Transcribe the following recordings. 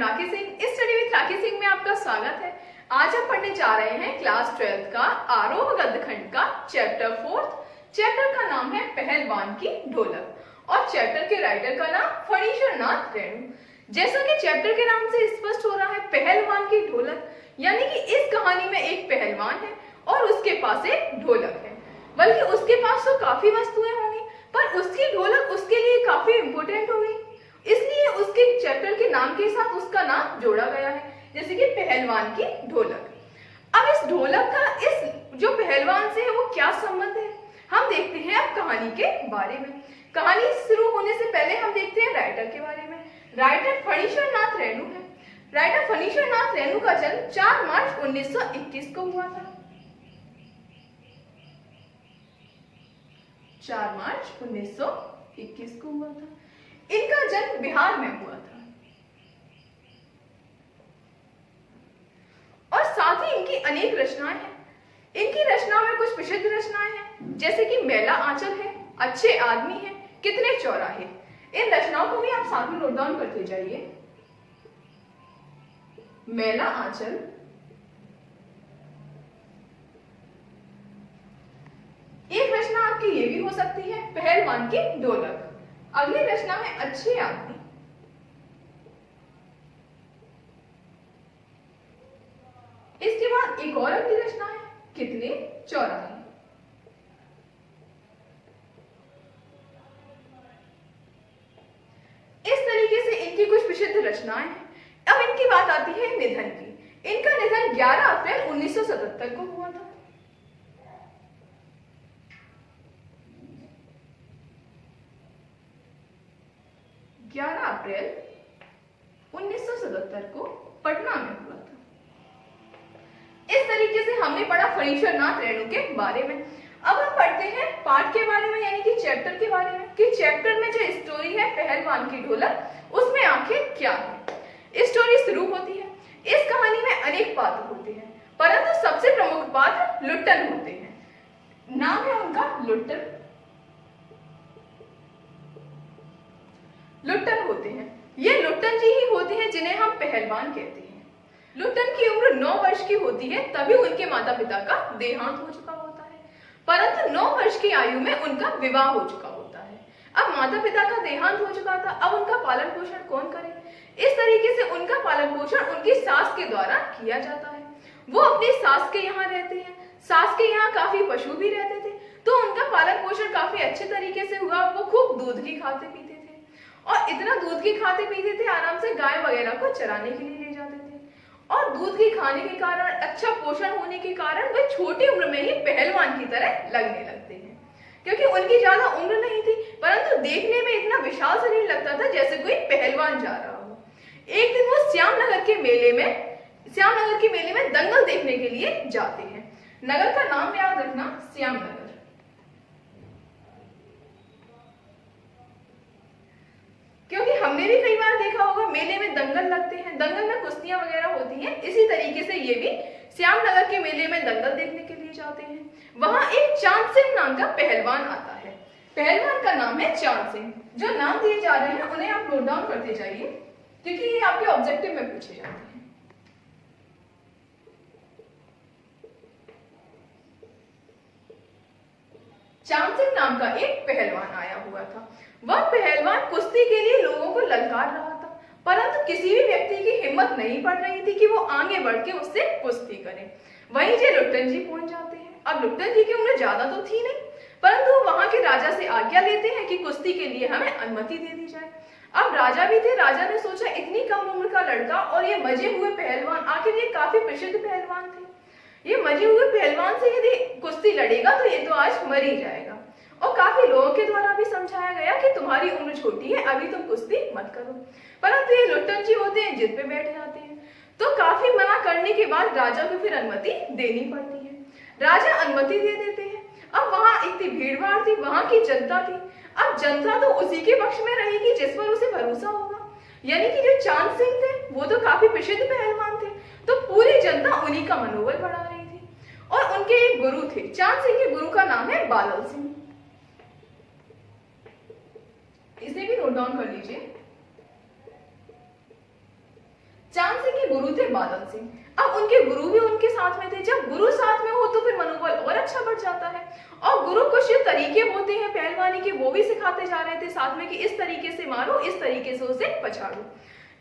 M राखी सिंह। इस study with राखी सिंह में आपका स्वागत है। आज हम पढ़ने जा रहे हैं क्लास 12th का आरोह गद्यखंड का चैप्टर 4। चैप्टर का नाम है पहलवान की ढोलक और चैप्टर के राइटर का नाम फणीश्वर नाथ रेणु। जैसा कि चैप्टर के नाम से स्पष्ट हो रहा है, पहलवान की ढोलक, यानी कि इस कहानी में एक पहलवान है और उसके पास एक ढोलक है। बल्कि उसके पास तो काफी वस्तुएं होंगी, पर उसकी ढोलक उसके लिए काफी इंपोर्टेंट होगी, इसलिए उसके चैप्टर के नाम के साथ उसका नाम जोड़ा गया है, जैसे कि पहलवान की ढोलक। अब इस ढोलक का इस जो पहलवान से है वो क्या संबंध है, हम देखते हैं अब कहानी के बारे में। कहानी शुरू होने से पहले हम देखते हैं राइटर के बारे में। राइटर फणीश्वर नाथ रेणु है। राइटर फणीश्वर नाथ रेणु का जन्म 4 मार्च 1921 को हुआ था। 4 मार्च 1921 को हुआ था। इनका जन्म बिहार में हुआ था और साथ ही इनकी अनेक रचनाएं हैं। इनकी रचनाओं में कुछ प्रसिद्ध रचनाएं हैं, जैसे कि मेला आंचल है, अच्छे आदमी है, कितने चौराहे। इन रचनाओं को भी आप साथ में नोट डाउन करते जाइए। मेला आंचल, एक रचना आपकी ये भी हो सकती है पहलवान की ढोलक। अगली रचना है अच्छे आदमी। इसके बाद एक और अगली रचना है कितने चौराहे। इस तरीके से इनकी कुछ प्रसिद्ध रचनाएं हैं। अब इनकी बात आती है निधन की। इनका निधन 11 अप्रैल 1977 को हुआ था। 11 अप्रैल 1977 को पटना में हुआ था। इस तरीके से हमने पढ़ा फणीश्वर नाथ रेणु के बारे में। अब हम पढ़ते हैं पाठ के बारे में, यानी कि चैप्टर के बारे में, कि चैप्टर में जो स्टोरी है पहलवान की ढोलक, उसमें आखिर क्या है। स्टोरी शुरू होती है। इस कहानी में अनेक पात्र होते हैं, परंतु सबसे प्रमुख पात्र लुट्टन होते हैं। नाम है उनका लुट्टन। लुट्टन होते हैं, ये लुट्टन जी ही होते हैं जिन्हें हम पहलवान कहते हैं। लुट्टन की उम्र 9 वर्ष की होती है, तभी उनके माता पिता का देहांत हो चुका होता है, परंतु 9 वर्ष की आयु में उनका विवाह हो चुका होता है। अब माता पिता का देहांत हो चुका था, अब उनका पालन पोषण कौन करे। इस तरीके से उनका पालन पोषण उनकी सास के द्वारा किया जाता है। वो अपनी सास के यहाँ रहते हैं। सास के यहाँ काफी पशु भी रहते थे, तो उनका पालन पोषण काफी अच्छे तरीके से हुआ। वो खूब दूध की खाते पीते थे और इतना दूध की खाते पीते थे, आराम से गाय वगैरह को चराने के लिए ले जाते थे। और दूध की खाने के कारण, अच्छा पोषण होने के कारण वे छोटी उम्र में ही पहलवान की तरह लगने लगते हैं, क्योंकि उनकी ज्यादा उम्र नहीं थी, परंतु देखने में इतना विशाल शरीर लगता था जैसे कोई पहलवान जा रहा हो। एक दिन वो श्यामनगर के मेले में दंगल देखने के लिए जाते हैं। नगर का नाम याद रखना, श्यामनगर। क्योंकि हमने भी कई बार देखा होगा मेले में दंगल लगते हैं, दंगल में कुश्तियां वगैरह होती हैं। इसी तरीके से ये भी श्यामनगर के मेले में दंगल देखने के लिए जाते हैं। वहां एक चांद सिंह नाम का पहलवान आता है। पहलवान का नाम है चांद सिंह। जो नाम दिए जा रहे हैं उन्हें आप नोट डाउन करते जाइए, क्योंकि ये आपके ऑब्जेक्टिव में पूछे जाते हैं। चांद सिंह नाम का एक पहलवान आया हुआ था। वह पहलवान कुश्ती के लिए लोगों को ललकार रहा था, परंतु किसी भी व्यक्ति की हिम्मत नहीं पड़ रही थी कि वो आगे बढ़ के उससे कुश्ती करे। वहीं जे लुट्टन जी पहुंच जाते हैं। अब लुट्टन जी की उम्र ज्यादा तो थी नहीं, परंतु वहां के राजा से आज्ञा लेते हैं कि कुश्ती के लिए हमें अनुमति दे दी जाए। अब राजा भी थे। राजा ने सोचा इतनी कम उम्र का लड़का और ये मजे हुए पहलवान, आखिर ये काफी प्रसिद्ध पहलवान थे, ये मजे हुए पहलवान से यदि कुश्ती लड़ेगा तो ये तो आज मर ही जाएगा। और काफी लोगों के द्वारा भी समझाया गया कि तुम्हारी उम्र छोटी है, अभी तुम कुश्ती मत करो, परंतु ये लुट्टन जी होते हैं, जिद पे बैठ जाते हैं। तो काफी मना करने के बाद राजा को फिर अनुमति देनी पड़ती है। राजा अनुमति दे देते हैं। अब वहां इतनी भीड़ भाड़ थी, वहां की जनता थी। अब जनता तो उसी के पक्ष में रहेगी जिस पर उसे भरोसा होगा, यानी कि जो चांद सिंह थे वो तो काफी प्रसिद्ध पहलवान थे, तो पूरी जनता उन्हीं का मनोबल बढ़ा रही थी। और उनके एक गुरु थे। चांद सिंह के गुरु का नाम है बादल सिंह। इसे भी नोट डाउन कर लीजिए। चांद सिंह के गुरु थे बादल सिंह। अब उनके गुरु भी उनके साथ में थे। जब गुरु साथ में हो तो फिर मनोबल और अच्छा बढ़ जाता है। और गुरु कुछ जो तरीके होते हैं पहलवानी के वो भी सिखाते जा रहे थे साथ में कि इस तरीके से मारो, इस तरीके से उसे पछाड़ो।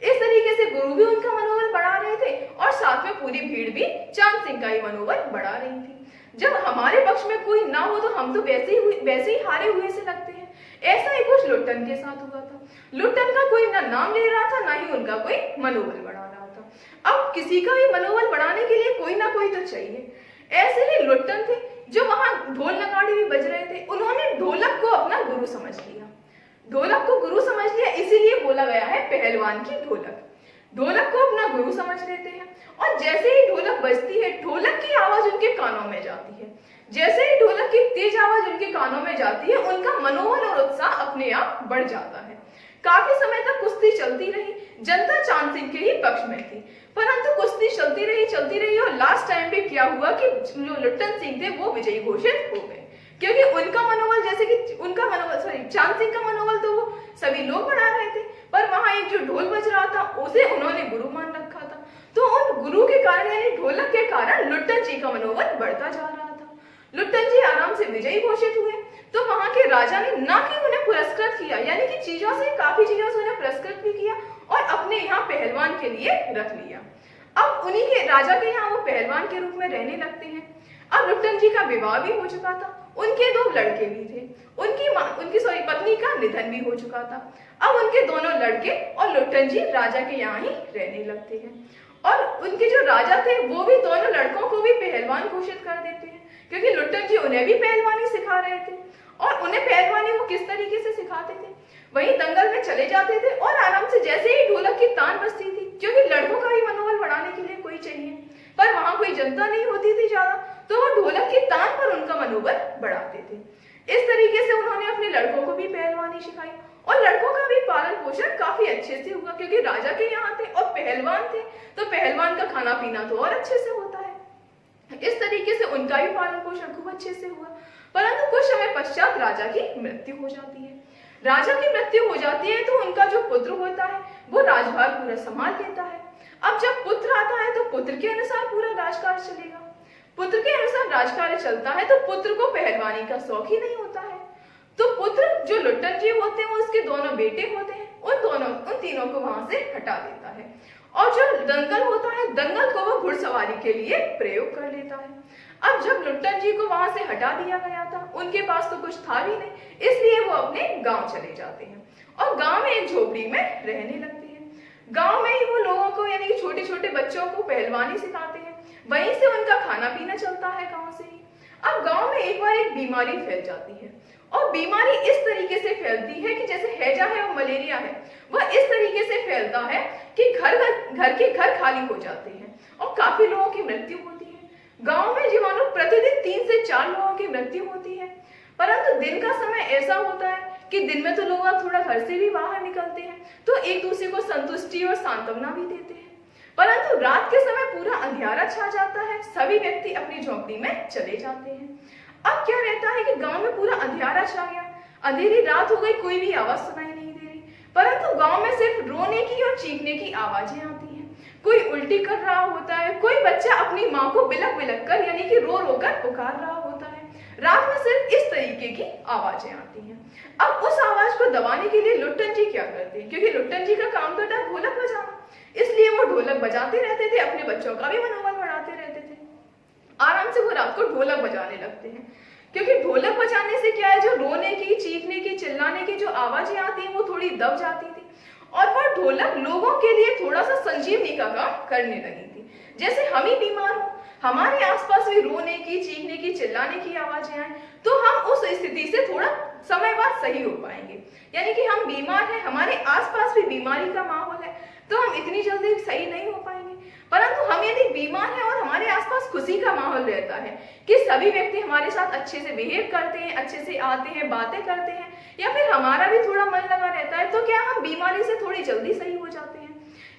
इस तरीके से गुरु भी उनका मनोबल बढ़ा रहे थे और साथ में पूरी भीड़ भी चांद सिंह का ही मनोबल बढ़ा रही थी। जब हमारे पक्ष में कोई ना हो तो हम तो वैसे ही हारे हुए से लगते हैं। ऐसा ही कुछ लुट्टन के साथ हुआ था। लुट्टन का कोई ना नाम ले रहा था, ना ही उनका कोई मनोबल बढ़ा रहा था। अब किसी का भी मनोबल बढ़ाने के लिए कोई ना कोई तो चाहिए। ऐसे ही लुट्टन थे जो वहां ढोल नगाड़े भी बज रहे थे। उन्होंने ढोलक को अपना गुरु समझ लिया। ढोलक को गुरु समझ लिया, इसीलिए बोला गया है पहलवान की ढोलक। ढोलक को अपना गुरु समझ लेते हैं और जैसे ही ढोलक बजती है, ढोलक की आवाज उनके कानों में जाती है। जैसे ही ढोलक की तेज आवाज उनके कानों में जाती है, उनका मनोबल और उत्साह अपने आप बढ़ जाता है। काफी समय तक कुश्ती चलती रही। जनता चांद सिंह के ही पक्ष में थी, परंतु कुश्ती चलती रही और लास्ट टाइम पे क्या हुआ कि जो लुट्टन सिंह थे वो विजयी घोषित हो गए, क्योंकि उनका मनोबल चांद सिंह का मनोबल तो वो सभी लोग बढ़ा रहे थे, पर वहां एक जो ढोल बज रहा था उसे उन्होंने गुरु मान रखा था। तो उन गुरु के कारण यानी ढोलक के कारण लुट्टन जी का मनोबल बढ़ता जा रहा था। लुट्टन जी आराम से विजयी घोषित हुए। तो वहां के राजा ने ना कि उन्हें पुरस्कृत किया, यानी कि काफी चीजों से उन्हें पुरस्कृत भी किया और अपने यहाँ पहलवान के लिए रख लिया। अब उन्हीं के राजा के यहाँ वो पहलवान के रूप में रहने लगते हैं। अब लुट्टन जी का विवाह भी हो चुका था। उनके 2 लड़के भी थे। उनकी पत्नी का निधन भी हो चुका था। अब उनके दोनों लड़के और लुट्टन जी राजा के यहाँ ही रहने लगते हैं। और उनके जो राजा थे वो भी दोनों लड़कों को भी पहलवान घोषित कर देते हैं, क्योंकि लुट्टन जी उन्हें भी पहलवानी सिखा रहे थे। और उन्हें पहलवानी वो किस तरीके से सिखाते थे, वही दंगल में चले जाते थे और आराम से जैसे ही ढोलक की तान बजती थी, क्योंकि लड़कों का भी मनोबल बढ़ाने के लिए कोई चाहिए, पर वहां कोई जनता नहीं होती थी ज्यादा, तो वो ढोलक की तान पर उनका मनोबल बढ़ाते थे। इस तरीके से उन्होंने अपने लड़कों को भी पहलवानी सिखाई और लड़कों का भी पालन पोषण काफी अच्छे से हुआ, क्योंकि राजा के यहाँ थे और पहलवान थे, तो पहलवान का खाना पीना तो और अच्छे से होता है। इस तरीके से उनका भी पालन पोषण खूब अच्छे से हुआ। परंतु कुछ समय पश्चात राजा की मृत्यु हो जाती है। राजा की मृत्यु हो जाती है तो उनका जो पुत्र होता है वो राजभार पूरा संभाल लेता है। अब जब पुत्र आता है तो पुत्र के अनुसार पूरा राजकाज चलेगा। पुत्र के अनुसार राजकार्य चलता है तो पुत्र को पहलवानी का शौक ही नहीं होता है। तो पुत्र जो लुट्टन जी होते हैं, उसके दोनों बेटे होते हैं, उन तीनों को वहां से हटा देता है और जो दंगल होता है, दंगल को वो घुड़सवारी के लिए प्रयोग कर लेता है। अब जब लुट्टन जी को वहां से हटा दिया गया था, उनके पास तो कुछ था भी नहीं, इसलिए वो अपने गांव चले जाते हैं और गांव में एक झोपड़ी में रहने लगते हैं। गांव में ही वो लोगों को यानी कि छोटे छोटे बच्चों को पहलवानी सिखाते हैं, वहीं से उनका खाना पीना चलता है गांव से ही। अब गांव में एक बार एक बीमारी फैल जाती है और बीमारी इस तरीके से फैलती है कि जैसे हैजा है और मलेरिया है, वह इस तरीके से फैलता है कि घर के घर खाली हो जाते हैं और काफी लोगों की मृत्यु होती है। गांव में जीवाणु प्रतिदिन 3 से 4 लोगों की मृत्यु होती है। परंतु दिन का समय ऐसा होता है कि दिन में तो लोग थोड़ा घर से भी बाहर निकलते हैं, तो एक दूसरे को संतुष्टि और सांत्वना भी देते हैं। परंतु रात के समय पूरा अंधियारा छा जाता है, सभी व्यक्ति अपनी झोपड़ी में चले जाते हैं। अब क्या रहता है कि गांव में पूरा अंधियारा छा गया, अंधेरी रात हो गई, कोई भी आवाज सुनाई नहीं दे रही, परंतु गांव में सिर्फ रोने की और चीखने की आवाजें आती हैं। कोई उल्टी कर रहा होता है, कोई बच्चा अपनी माँ को बिलक बिलक कर यानी कि रो रो कर पुकार रहा होता है। रात में सिर्फ इस तरीके की आवाजें आती हैं। अब उस आवाज को दबाने के लिए लुट्टन जी क्या करते हैं, क्योंकि लुट्टन जी का काम तो था ढोलक बजाना, इसलिए वो ढोलक बजाते रहते थे, अपने बच्चों का भी मनोबल बढ़ाते रहते थे। आराम से वो रात को ढोलक बजाने लगते हैं, क्योंकि ढोलक बजाने से क्या है, जो रोने की, चीखने की, चिल्लाने की जो आवाजें आती हैं वो थोड़ी दब जाती थी और वह ढोलक लोगों के लिए थोड़ा सा संजीवनी का काम करने लगी थी। जैसे हम ही बीमार हो, हमारे आसपास भी रोने की, चीखने की, चिल्लाने की आवाजें आए, तो हम उस स्थिति से थोड़ा समय बाद सही हो पाएंगे। यानी कि हम बीमार हैं, हमारे आसपास भी बीमारी का माहौल है, तो हम इतनी जल्दी सही नहीं हो पाएंगे। परंतु हम यदि बीमार हैं और हमारे आसपास खुशी का माहौल रहता है कि सभी व्यक्ति हमारे साथ अच्छे से बिहेव करते हैं, अच्छे से आते हैं, बातें करते हैं, या फिर हमारा भी थोड़ा मन लगा रहता है, तो क्या हम बीमारी से थोड़ी जल्दी सही हो जाते हैं।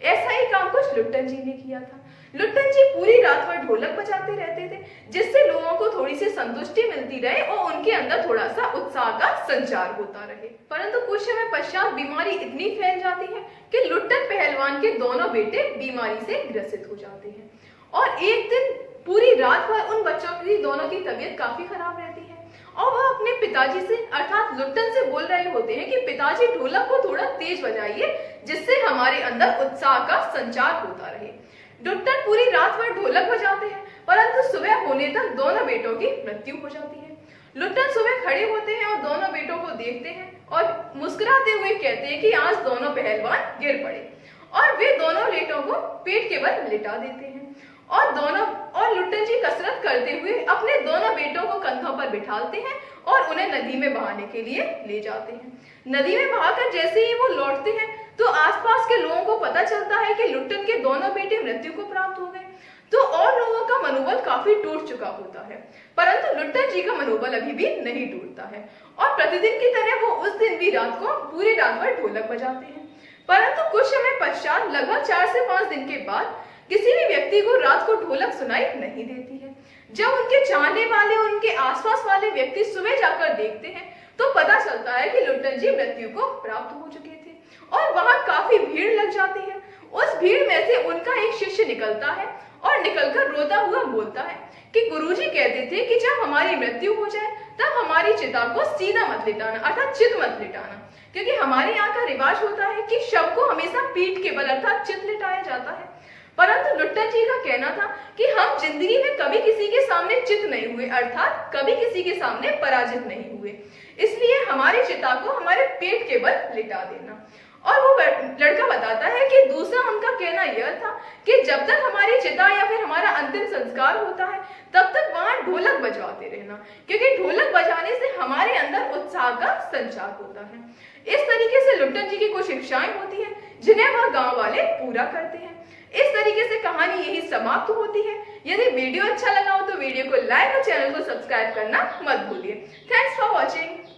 ऐसा ही काम कुछ लुट्टन जी ने किया था। लुट्टन जी पूरी रात भर ढोलक बजाते रहते थे, जिससे लोगों को थोड़ी सी संतुष्टि मिलती रहे और उनके अंदर थोड़ा सा उत्साह का संचार होता रहे। परंतु कुछ समय पश्चात बीमारी इतनी फैल जाती है कि लुट्टन पहलवान के दोनों बेटे बीमारी से ग्रसित हो जाते हैं और एक दिन पूरी रात भर उन बच्चों की दोनों की तबीयत काफी खराब रहती है और वह अपने पिताजी से अर्थात लुट्टन से बोल रहे होते हैं कि पिताजी ढोलक को थोड़ा तेज बजाइए जिससे हमारे अंदर उत्साह का संचार होता रहे। लुट्टन पूरी रात भर ढोलक बजाते हैं परंतु सुबह होने तक दोनों बेटों की मृत्यु हो जाती है। लुट्टन सुबह खड़े होते हैं और दोनों बेटों को देखते हैं और मुस्कुराते हुए कहते हैं कि आज दोनों पहलवान गिर पड़े और वे दोनों बेटों को पेट के बल लिटा देते हैं और लुट्टन जी कसरत करते हुए अपने दोनों बेटों को कंधों पर बिठाते हैं और उन्हें नदी में बहाने के लिए ले जाते हैं। नदी में बहाकर जैसे ही वो लौटते हैं तो आसपास के लोगों को पता चलता है कि लुट्टन के दोनों बेटे मृत्यु को प्राप्त हो गए। तो और लोगों का मनोबल काफी टूट चुका होता है परंतु लुट्टन जी का मनोबल अभी भी नहीं टूटता है और प्रतिदिन की तरह वो उस दिन भी रात को पूरी रात भर ढोलक बजाते हैं। परंतु कुछ समय पश्चात लगभग 4 से 5 दिन के बाद किसी भी व्यक्ति को रात को ढोलक सुनाई नहीं देती है। जब उनके चाहने वाले और उनके आसपास वाले व्यक्ति सुबह जाकर देखते हैं तो पता चलता है कि लुट्टन जी मृत्यु को प्राप्त हो चुके थे और वहां काफी भीड़ लग जाती है। उस भीड़ में से उनका एक शिष्य निकलता है और निकलकर रोता हुआ बोलता है कि गुरुजी कहते थे कि जब हमारी मृत्यु हो जाए तब हमारी चिता को सीधा मत लिटाना अर्थात चित मत लिटाना, क्योंकि हमारे यहाँ का रिवाज होता है कि शव को हमेशा पीठ के बल अर्थात चित लिटाया जाता है। परंतु लुट्टन जी का कहना था कि हम जिंदगी में कभी किसी के सामने चित नहीं हुए अर्थात कभी किसी के सामने पराजित नहीं हुए, इसलिए हमारी चिता को हमारे पेट के बल लिटा देना। और वो लड़का बताता है कि दूसरा उनका कहना यह था कि जब तक हमारी चिता या फिर हमारा अंतिम संस्कार होता है तब तक वहां ढोलक बजवाते रहना, क्योंकि ढोलक बजाने से हमारे अंदर उत्साह का संचार होता है। इस तरीके से लुट्टन जी की कुछ शिक्षाएं होती हैं जिन्हें वह गांव वाले पूरा करते हैं। इस तरीके से कहानी यही समाप्त होती है। यदि वीडियो अच्छा लगा हो तो वीडियो को लाइक और चैनल को सब्सक्राइब करना मत भूलिए। Thanks for watching.